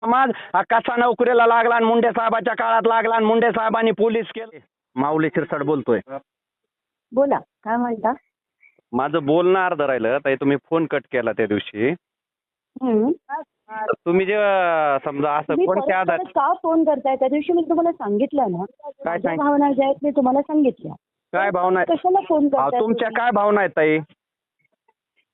समाज हा कसा नोकरीला लागला आणि मुंडे साहेबाच्या काळात लागला आणि मुंडे साहेबांनी पोलीस केले. माऊली शिरसाट बोलतोय. बोला, काय म्हणता? माझं बोलणं अर्ध राहिलं ताई, तुम्ही फोन कट केला त्या दिवशी. हम्म. तुम्ही जे समजा असं तुम्ही कोणत्या परत आधार परत का फोन करताय? त्या दिवशी मी तुम्हाला सांगितलं ना, माझ्या सांग- भावना ज्या आहेत मी तुम्हाला सांगितल्या. काय भावना आहेत? कशाला फोन अहो, करताय तुमच्या तुम्ही? काय भावना आहेत ताई?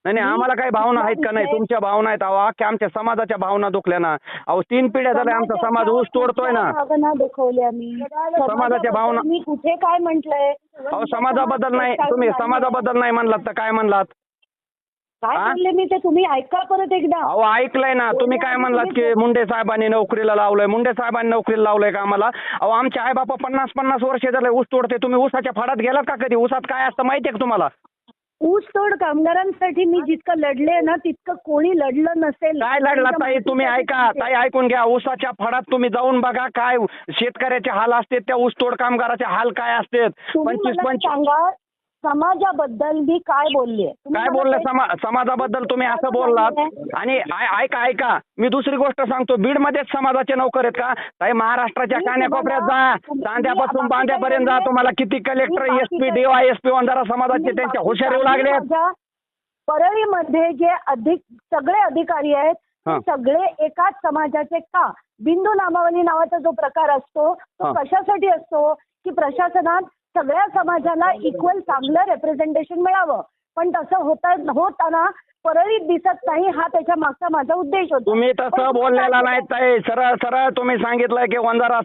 नाही नाही, आम्हाला काही भावना आहेत का नाही? विषय- तुमच्या भावना आहेत. अहो, अख्ख्या आमच्या समाजाच्या भावना दुखल्या ना. अहो 3 पिढ्या झाल्या आमचा समाज ऊस तोडतोय ना. कुठल्या भावना दुखवल्या मी? समाजाच्या भावना- मी कुठे काय म्हंटलय? अहो समाजाबद्दल नाही, तुम्ही समाजाबद्दल नाही म्हणलात तर काय म्हणलात? काय हा? बोलले मी ते तुम्ही ऐका परत एकदा. अहो ऐकलंय ना, तुम्ही काय म्हणलात की मुंडे साहेबांनी नोकरीला लावलंय, मुंडे साहेबांनी नोकरीला लावलंय का आम्हाला? अहो आमचे आई बापा 50-50 वर्ष झाले ऊस तोडते. तुम्ही ऊसाच्या फडात गेलात का कधी? ऊसात काय असतं माहितीये का तुम्हाला? ऊसतोड कामगारांसाठी मी जितकं लढले ना तितकं कोणी लढलं नसेल. काय लढला ताई? तुम्ही ऐका ताई, ऐकून घ्या. ऊसाच्या फडात तुम्ही जाऊन बघा काय शेतकऱ्याचे हाल असते, त्या ऊसतोड कामगाराचे हाल काय असते. तुम्ही मला 25-25 सांगा समाजाबद्दल मी काय बोलले? काय बोलले? समाजाबद्दल तुम्ही असं बोललात. आणि ऐका मी दुसरी गोष्ट सांगतो. बीडमध्येच समाजाचे नोकर आहेत का? ताई महाराष्ट्राच्या कान्याकोपऱ्यात जा, चांद्यापासून बांद्यापर्यंत जा, तुम्हाला किती कलेक्टर, एसपी, DYSP वंजारा समाजाचे त्यांच्या हुशार येऊ लागले. परळीमध्ये जे सगळे अधिकारी आहेत हा. ते सगळे एकाच समाजाचे का? बिंदू नामावली नावाचा जो प्रकार असतो तो हा. कशासाठी असतो की प्रशासनात सगळ्या समाजाला इक्वल चांगलं रेप्रेझेंटेशन मिळावं. पण तसं होताना परळीत दिसत नाही. हा त्याच्या मागचा माझा उद्देश होता. तुम्ही तसं बोललेला नाही ताई. सरळ सरळ तुम्ही सांगितलं की वंजारा